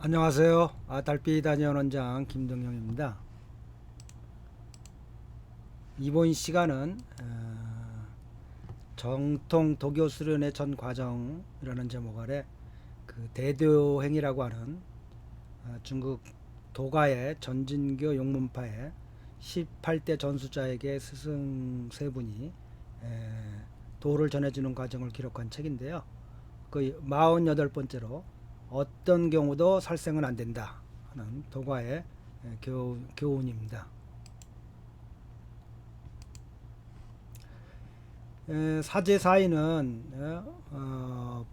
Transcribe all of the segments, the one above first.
안녕하세요. 달빛 단위원장 김동영입니다. 이번 시간은 정통 도교 수련의 전 과정이라는 제목 아래 그 대도행이라고 하는 중국 도가의 전진교 용문파의 18대 전수자에게 스승 세 분이 도를 전해주는 과정을 기록한 책인데요. 그 48번째로 어떤 경우도 살생은 안 된다 하는 도가의 교훈입니다. 사제사인은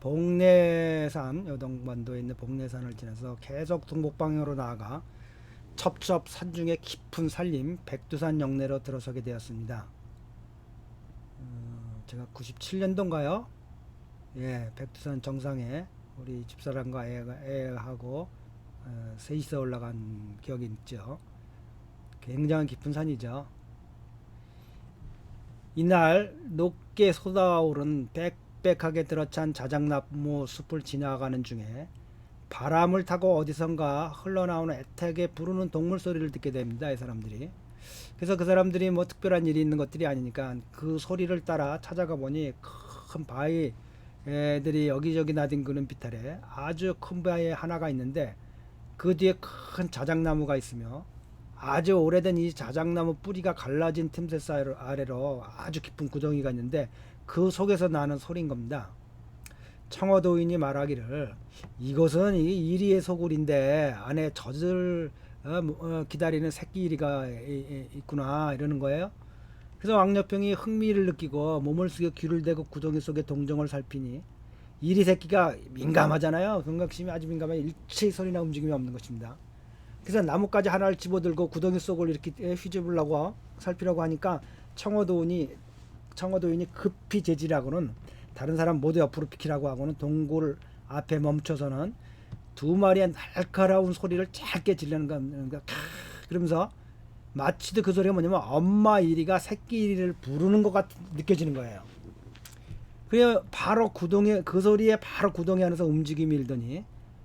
복례산, 여동반도에 있는 복례산을 지나서 계속 동북방향으로 나아가 첩첩 산중의 깊은 산림 백두산 영내로 들어서게 되었습니다. 제가 97년도인가요? 예, 백두산 정상에 우리 집사람과 애하고 셋이서 올라간 기억이 있죠. 굉장히 깊은 산이죠. 이날 높게 솟아오른 빽빽하게 들어찬 자작나무 숲을 지나가는 중에 바람을 타고 어디선가 흘러나오는 애타게 부르는 동물 소리를 듣게 됩니다. 이 사람들이. 그래서 그 사람들이 뭐 특별한 일이 있는 것들이 아니니까 그 소리를 따라 찾아가 보니 큰 바위 애들이 여기저기 나뒹구는 비탈에 아주 큰 바위 하나가 있는데 그 뒤에 큰 자작나무가 있으며 아주 오래된 이 자작나무 뿌리가 갈라진 틈새 아래로 아주 깊은 구덩이가 있는데 그 속에서 나는 소리인 겁니다. 청어도인이 말하기를 이것은 이 이리의 소굴인데 안에 젖을 기다리는 새끼 이리가 있구나 이러는 거예요. 그래서 왕녀병이 흥미를 느끼고 몸을 숙여 귀를 대고 구덩이 속의 동정을 살피니 이리 새끼가 민감하잖아요. 경각심이 아주 민감해 일체의 소리나 움직임이 없는 것입니다. 그래서 나뭇가지 하나를 집어들고 구덩이 속을 이렇게 휘집으려고 살피려고 하니까 청어도인이 급히 제지하고는 다른 사람 모두 옆으로 비키라고 하고는 동굴 앞에 멈춰서는 두 마리의 날카로운 소리를 짧게 지르는 겁니다. 그러면서 마치도 그 소리가 뭐냐면 엄마 이리가 새끼 이리를 부르는 것 같 느껴지는 거예요. 그래 바로 구덩이 그 소리에 바로 구덩이 안에서 움직임이 일더니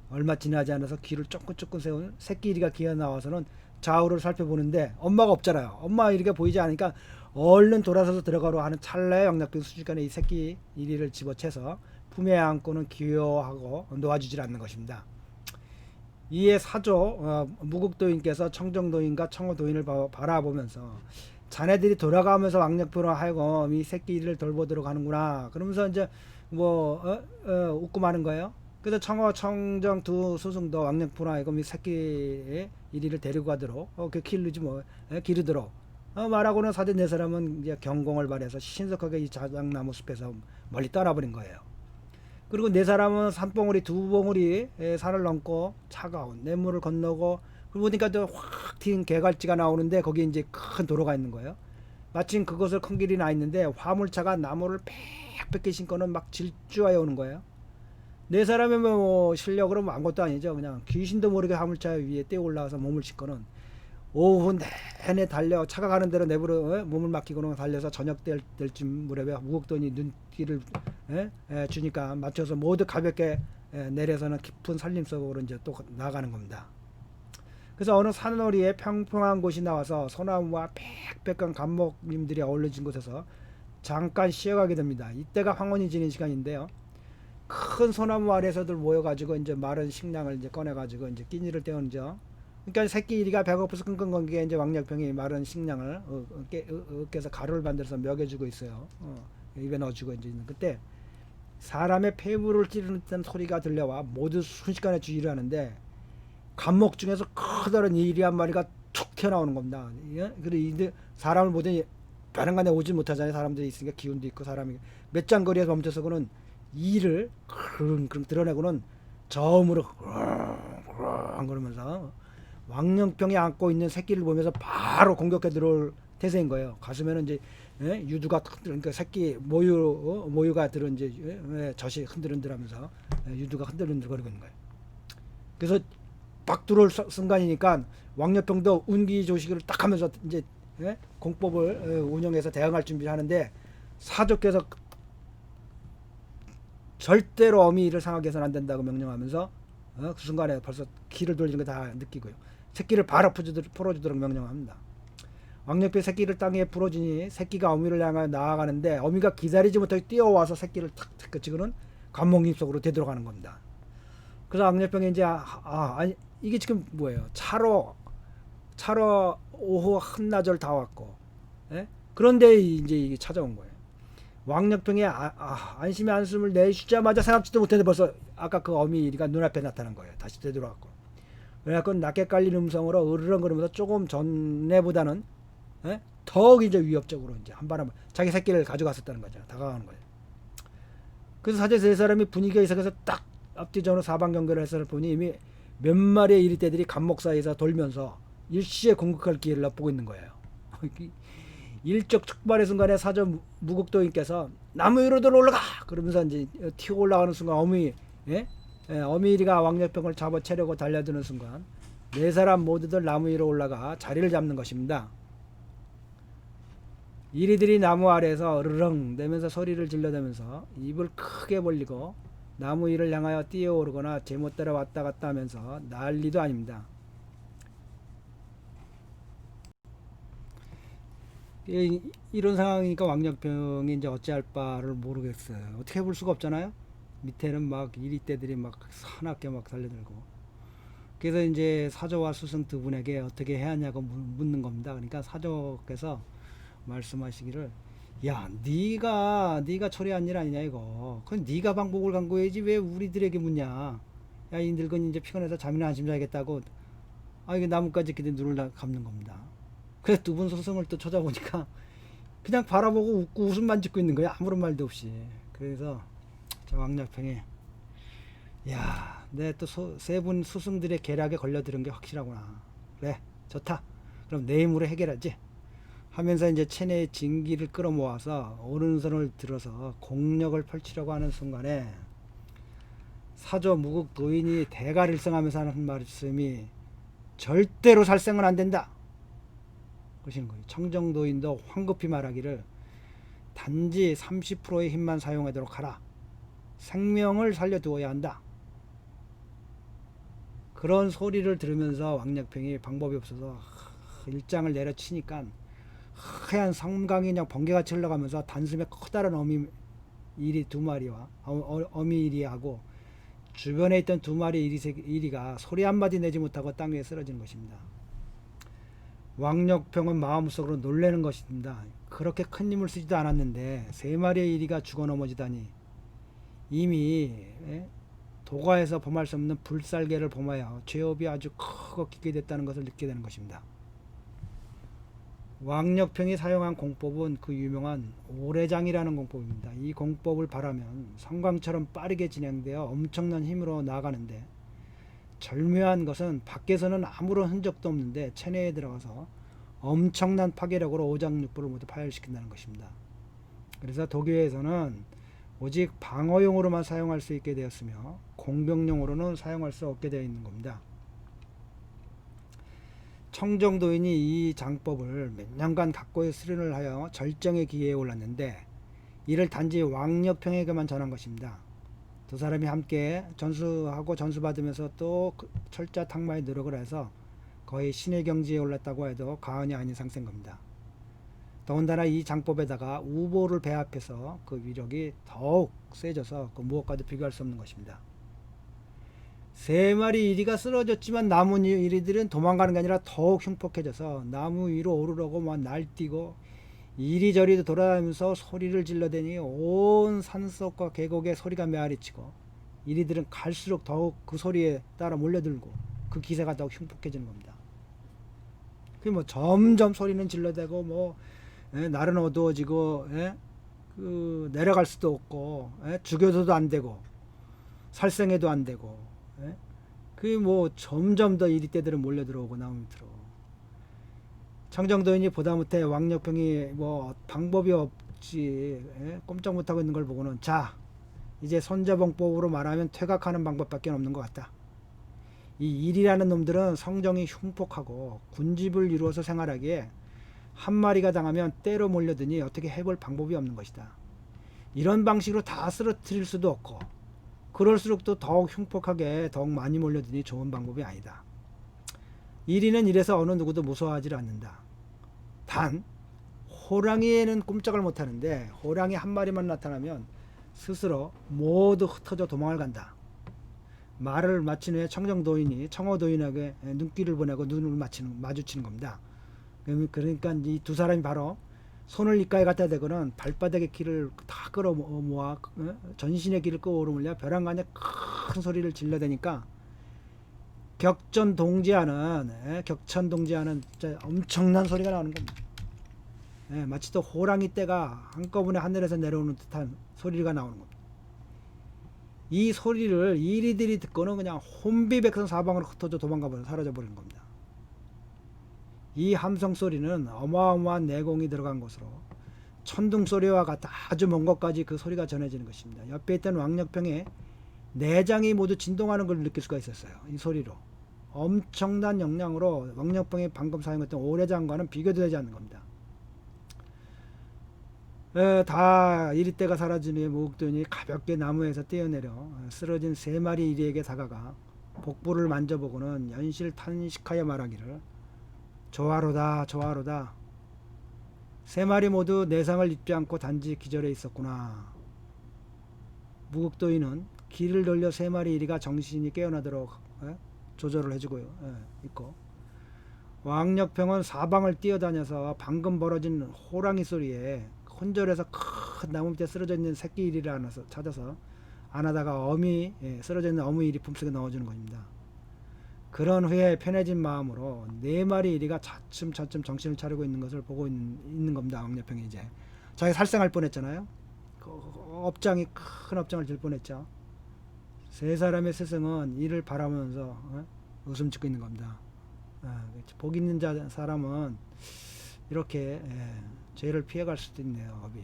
얼마 지나지 않아서 귀를 쫑긋쫑긋 세운 새끼 이리가 기어 나와서는 좌우를 살펴보는데 엄마가 없잖아요. 엄마 이리가 보이지 않으니까 얼른 돌아서서 들어가려 하는 찰나에 영락병 순식간에 이 새끼 이리를 집어채서 품에 안고는 귀여워하고 놓아주질 않는 것입니다. 이에 사조 무국도인께서 청정도인과 청어도인을 바라보면서 자네들이 돌아가면서 왕력표로 하여금 이 새끼 이리를 돌보도록 하는구나 그러면서 이제 뭐 웃고 마는 거예요. 그래서 청어 청정 두 스승도 왕력표로 하여금 이 새끼 이리를 데리고 가도록 기르지 뭐 기르도록 말하고는 사제 네 사람은 이제 경공을 발해서 신속하게 이 자작나무 숲에서 멀리 떠나버린 거예요. 그리고 네 사람은 산봉우리 두 봉우리 산을 넘고 차가운 냇물을 건너고 그러고 보니까 또 확 튄 개갈지가 나오는데 거기 이제 큰 도로가 있는 거예요. 마침 그곳을 큰 길이 나 있는데 화물차가 나무를 빽빽히 신고는 막 질주하여 오는 거예요. 네 사람의 뭐 실력으로 뭐 아무것도 아니죠. 그냥 귀신도 모르게 화물차 위에 뛰어 올라와서 몸을 싣고는 오후 내내 달려 차가 가는 대로 내부로 몸을 맡기고는 달려서 저녁 때쯤 무렵에 무국돈이 눈길을 주니까 맞춰서 모두 가볍게 내려서는 깊은 산림 속으로 이제 또 나가는 겁니다. 그래서 어느 산허리에 평평한 곳이 나와서 소나무와 빽빽한 감목님들이 어울려진 곳에서 잠깐 쉬어가게 됩니다. 이때가 황혼이 지는 시간인데요. 큰 소나무 아래서들 모여가지고 이제 마른 식량을 이제 꺼내가지고 이제 끼니를 때우죠. 그러니까 새끼 이리가 배고파서 끙끙거리게 이제 왕력병이 마른 식량을 어깨에서 가루를 만들어서 먹여주고 있어요. 입에 넣어주고 이제 있는 그때 사람의 폐부를 찌르는 듯한 소리가 들려와 모두 순식간에 주의를 하는데 감목 중에서 커다란 이리 한 마리가 툭 튀어나오는 겁니다. 그리고 이 사람을 보더니 다른간에 오지 못하잖아요. 사람들이 있으니까 기운도 있고 사람이 몇 장거리에서 멈춰서 그는 이를 그릉 드러내고는 저음으로 그러면서 왕령병이 안고 있는 새끼를 보면서 바로 공격해 들어올 태세인 거예요. 가슴에는 이제 유두가 그러니까 새끼 모유가 들은 이제 젖이 흔들흔들하면서 유두가 흔들흔들거리고 있는 거예요. 그래서 막 들어올 순간이니까 왕령병도 운기 조식을 딱 하면서 이제 공법을 운영해서 대응할 준비를 하는데 사조께서 절대로 어미를 상하게 해서는 안 된다고 명령하면서 그 순간에 벌써 기를 돌리는 거 다 느끼고요. 새끼를 바로 풀어주도록 명령합니다. 왕력병이 새끼를 땅에 풀어주니 새끼가 어미를 향하여 나아가는데 어미가 기다리지 못하게 뛰어와서 새끼를 탁 찍으는 관목잎 속으로 되돌아가는 겁니다. 그래서 왕력병이 이제 아니 이게 지금 뭐예요? 차로 오후 한나절 다 왔고, 예? 그런데 이제 이게 찾아온 거예요. 왕력병이 안심의 한숨을 내쉬자마자 생각지도 못했는데 벌써 아까 그 어미가 눈앞에 나타난 거예요. 다시 되돌아왔고. 그래갖고 낮게 깔린 음성으로 으르렁거리면서 조금 전에보다는, 예? 더욱 이제 위협적으로 이제 한 발 한 발 자기 새끼를 가져갔었다는 거죠. 다가가는 거예요. 그래서 사제 세 사람이 분위기가 이상해서 딱 앞뒤전으로 사방 경계를 해서 보니 이미 몇 마리의 이리떼들이 감목 사이에서 돌면서 일시에 공격할 기회를 보고 있는 거예요. 일적 촉발의 순간에 사저 무국도인께서 나무 위로들 올라가 그러면서 이제 튀어 올라가는 순간 어미이리가 왕력병을 잡아채려고 달려드는 순간 네 사람 모두들 나무 위로 올라가 자리를 잡는 것입니다. 이리들이 나무 아래에서 으르렁 대면서 소리를 질러대면서 입을 크게 벌리고 나무 위를 향하여 뛰어오르거나 제멋대로 왔다 갔다 하면서 난리도 아닙니다. 이런 상황이니까 왕력병이 이제 어찌할 바를 모르겠어요. 어떻게 해볼 수가 없잖아요. 밑에는 막 이리떼들이 막 사납게 막 달려들고. 그래서 이제 사조와 수승 두 분에게 어떻게 해야 하냐고 묻는 겁니다. 그러니까 사조께서 말씀하시기를 야 네가 처리한 일 아니냐 이거. 그건 네가 방법을 강구해야지 왜 우리들에게 묻냐. 야 이 늙은이 이제 피곤해서 잠이나 한숨 자야겠다고 이게 나뭇가지 이렇게 눈을 감는 겁니다. 그래서 두 분 스승을 또 찾아보니까 그냥 바라보고 웃고 웃음만 짓고 있는 거야. 아무런 말도 없이. 그래서 저 왕력병이 야 내 또 세 분 스승들의 계략에 걸려들은 게 확실하구나. 그래 좋다. 그럼 내 힘으로 해결하지 하면서 이제 체내의 진기를 끌어모아서 오른손을 들어서 공력을 펼치려고 하는 순간에 사조 무국 노인이 대가릴성하면서 하는 말씀이 절대로 살생은 안 된다 그러시는 거예요. 청정도인도 황급히 말하기를 단지 30%의 힘만 사용하도록 하라. 생명을 살려두어야 한다. 그런 소리를 들으면서 왕력병이 방법이 없어서 일장을 내려치니까 하얀 섬광이 그냥 번개같이 흘러가면서 단숨에 커다란 어미이리 두 마리와 어미이리하고 주변에 있던 두 마리 이리가 소리 한마디 내지 못하고 땅 위에 쓰러지는 것입니다. 왕력병은 마음속으로 놀라는 것입니다. 그렇게 큰 힘을 쓰지도 않았는데 세 마리의 이리가 죽어 넘어지다니 이미 도가에서 범할 수 없는 불살개를 범하여 죄업이 아주 크고 깊게 됐다는 것을 느끼게 되는 것입니다. 왕력병이 사용한 공법은 그 유명한 오래장이라는 공법입니다. 이 공법을 바라면 성광처럼 빠르게 진행되어 엄청난 힘으로 나아가는데 절묘한 것은 밖에서는 아무런 흔적도 없는데 체내에 들어가서 엄청난 파괴력으로 오장육부를 모두 파열시킨다는 것입니다. 그래서 도교에서는 오직 방어용으로만 사용할 수 있게 되었으며 공병용으로는 사용할 수 없게 되어 있는 겁니다. 청정도인이 이 장법을 몇 년간 각고의 수련을 하여 절정의 기회에 올랐는데 이를 단지 왕력병에게만 전한 것입니다. 두 사람이 함께 전수하고 전수받으면서 또 철자 탁마의 노력을 해서 거의 신의 경지에 올랐다고 해도 과언이 아닌 상세인 겁니다. 더군다나 이 장법에다가 우보를 배합해서 그 위력이 더욱 세져서 그 무엇과도 비교할 수 없는 것입니다. 세 마리 이리가 쓰러졌지만 남은 이리들은 도망가는 게 아니라 더욱 흉폭해져서 나무 위로 오르려고 막 날뛰고 이리저리 돌아다니면서 소리를 질러대니 온 산속과 계곡에 소리가 메아리치고 이리들은 갈수록 더욱 그 소리에 따라 몰려들고 그 기세가 더욱 흉폭해지는 겁니다. 그 뭐 점점 소리는 질러대고 날은 어두워지고 그 내려갈 수도 없고 죽여서도 안 되고 살생해도 안 되고 그 뭐 점점 더 이리떼들은 몰려 들어오고 나무 밑으로. 청정도인이 보다 못해 왕력병이 뭐 방법이 없지 꼼짝 못하고 있는 걸 보고는 자 이제 손자봉법으로 말하면 퇴각하는 방법밖에 없는 것 같다. 이 일이라는 놈들은 성정이 흉폭하고 군집을 이루어서 생활하기에 한 마리가 당하면 때로 몰려드니 어떻게 해볼 방법이 없는 것이다. 이런 방식으로 다 쓰러뜨릴 수도 없고 그럴수록 또 더욱 흉폭하게 더욱 많이 몰려드니 좋은 방법이 아니다. 이리는 이래서 어느 누구도 무서워하지 않는다. 단 호랑이에는 꼼짝을 못하는데 호랑이 한 마리만 나타나면 스스로 모두 흩어져 도망을 간다. 말을 마친 후에 청어도인에게 눈길을 보내고 눈을 마주치는 겁니다. 그러니까 이 두 사람이 바로 손을 입가에 갖다 대고는 발바닥의 기를 다 끌어모아 전신의 기를 끌어오르며 벼랑간에 큰 소리를 질러대니까 격천동지하는 진짜 엄청난 소리가 나오는 겁니다. 마치 또 호랑이 떼가 한꺼번에 하늘에서 내려오는 듯한 소리가 나오는 겁니다. 이 소리를 이리들이 듣고는 그냥 혼비백산사방으로 흩어져 도망가버려 사라져 버린 겁니다. 이 함성 소리는 어마어마한 내공이 들어간 것으로 천둥 소리와 같아 아주 먼 곳까지 그 소리가 전해지는 것입니다. 옆에 있던 왕력병의 내장이 모두 진동하는 걸 느낄 수가 있었어요. 이 소리로 엄청난 영향으로 왕력병이 방금 사용했던 오래장과는 비교도 되지 않는 겁니다. 다 이리떼가 사라진 후에 무국도인이 가볍게 나무에서 뛰어내려 쓰러진 세 마리 이리에게 다가가 복부를 만져보고는 연실 탄식하여 말하기를 조화로다 조화로다. 세 마리 모두 내상을 입지 않고 단지 기절해 있었구나. 무국도인은 기를 돌려 세 마리 이리가 정신이 깨어나도록 조절을 해주고 있고 왕력병은 사방을 뛰어다녀서 방금 벌어진 호랑이 소리에 혼절해서 큰 나무 밑에 쓰러져 있는 새끼 이리를 찾아서 안하다가 쓰러져 있는 어미 이리 품속에 넣어주는 겁니다. 그런 후에 편해진 마음으로 네 마리 이리가 차츰 정신을 차리고 있는 것을 보고 있는 겁니다. 왕력병이 이제 자기 살생할 뻔했잖아요. 큰 업장을 질 뻔했죠. 세 사람의 스승은 이를 바라보면서 웃음 짓고 있는 겁니다. 복 있는 사람은 이렇게 죄를 피해갈 수도 있네요. 업이.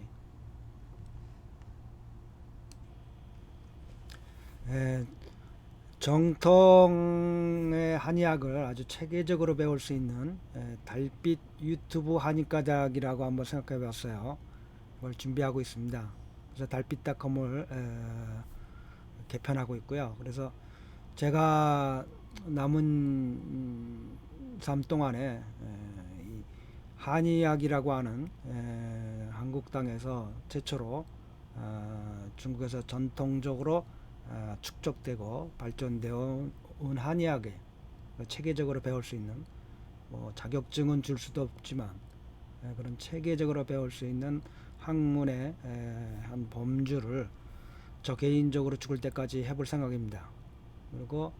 정통의 한의학을 아주 체계적으로 배울 수 있는 달빛 유튜브 한의과대학이라고 한번 생각해 봤어요. 그걸 준비하고 있습니다. 그래서 달빛닷컴을 개편하고 있고요. 그래서 제가 남은 삶 동안에 이 한의학이라고 하는 한국 땅에서 최초로 중국에서 전통적으로 축적되고 발전되어 온 한의학에 체계적으로 배울 수 있는 자격증은 줄 수도 없지만 그런 체계적으로 배울 수 있는 학문의 한 범주를 저 개인적으로 죽을 때까지 해볼 생각입니다. 그리고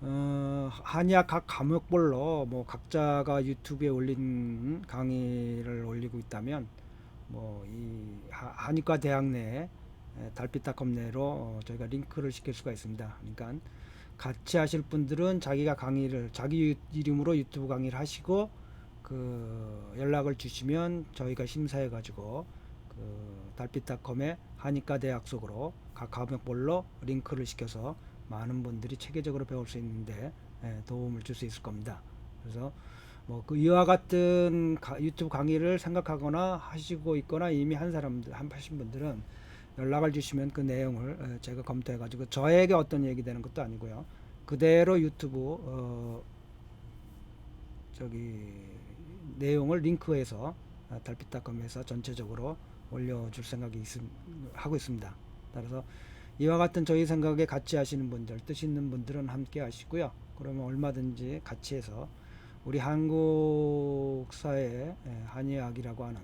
한의학 각 과목별로 각자가 유튜브에 올린 강의를 올리고 있다면 이 한의과 대학 내에 달빛닷컴 내로 저희가 링크를 시킬 수가 있습니다. 그러니까 같이 하실 분들은 자기가 강의를 자기 이름으로 유튜브 강의를 하시고 그 연락을 주시면 저희가 심사해 가지고 그 달빛닷컴의 한의과 대학 속으로 각 과목별로 링크를 시켜서 많은 분들이 체계적으로 배울 수 있는데 도움을 줄 수 있을 겁니다. 그래서 그 이와 같은 유튜브 강의를 생각하거나 하시고 있거나 이미 하신 분들은 연락을 주시면 그 내용을 제가 검토해 가지고 저에게 어떤 얘기 되는 것도 아니고요. 그대로 유튜브 내용을 링크해서 달빛닷컴에서 전체적으로 올려줄 생각이 하고 있습니다. 따라서 이와 같은 저희 생각에 같이 하시는 분들, 뜻 있는 분들은 함께 하시고요. 그러면 얼마든지 같이 해서 우리 한국 사회의 한의학이라고 하는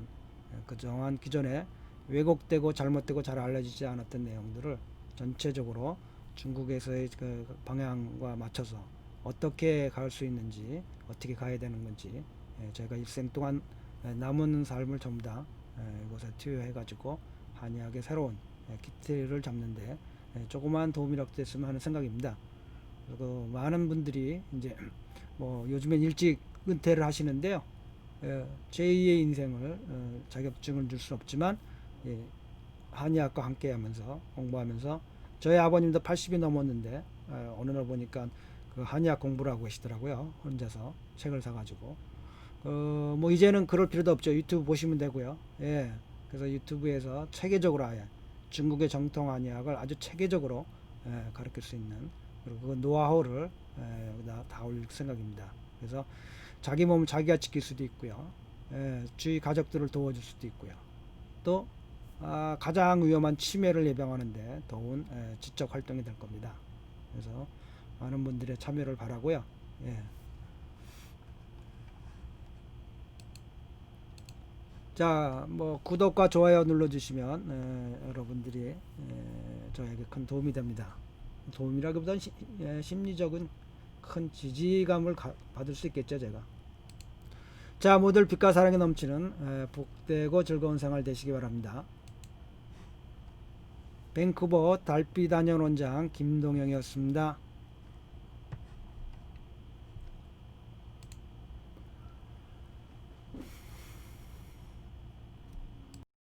그동안 기존에 왜곡되고 잘못되고 잘 알려지지 않았던 내용들을 전체적으로 중국에서의 그 방향과 맞춰서 어떻게 갈 수 있는지, 어떻게 가야 되는 건지 제가 일생 동안 남은 삶을 전부 다 이곳에 투여해 가지고 한의학의 새로운 기틀을 잡는데 조그마한 도움이라도 됐으면 하는 생각입니다. 그리고 많은 분들이 이제 요즘엔 일찍 은퇴를 하시는데요. 제2의 인생을 자격증을 줄 수 없지만 한의학과 함께 하면서 공부하면서 저희 아버님도 80이 넘었는데 어느 날 보니까 그 한의학 공부를 하고 계시더라고요. 혼자서 책을 사가지고 이제는 그럴 필요도 없죠. 유튜브 보시면 되고요. 그래서 유튜브에서 체계적으로 아예 중국의 정통 한의학을 아주 체계적으로 가르칠 수 있는, 그리고 그 노하우를 여기다 다 올릴 생각입니다. 그래서 자기 몸을 자기가 지킬 수도 있고요, 주위 가족들을 도와줄 수도 있고요, 또 가장 위험한 치매를 예방하는데 도운 지적 활동이 될 겁니다. 그래서 많은 분들의 참여를 바라고요. 예. 자, 뭐 구독과 좋아요 눌러주시면 여러분들이 저에게 큰 도움이 됩니다. 도움이라기보다는 심리적인 큰 지지감을 받을 수 있겠죠, 제가. 자, 모두 빛과 사랑이 넘치는 복되고 즐거운 생활 되시기 바랍니다. 밴쿠버 달빛 안녕 원장 김동영이었습니다.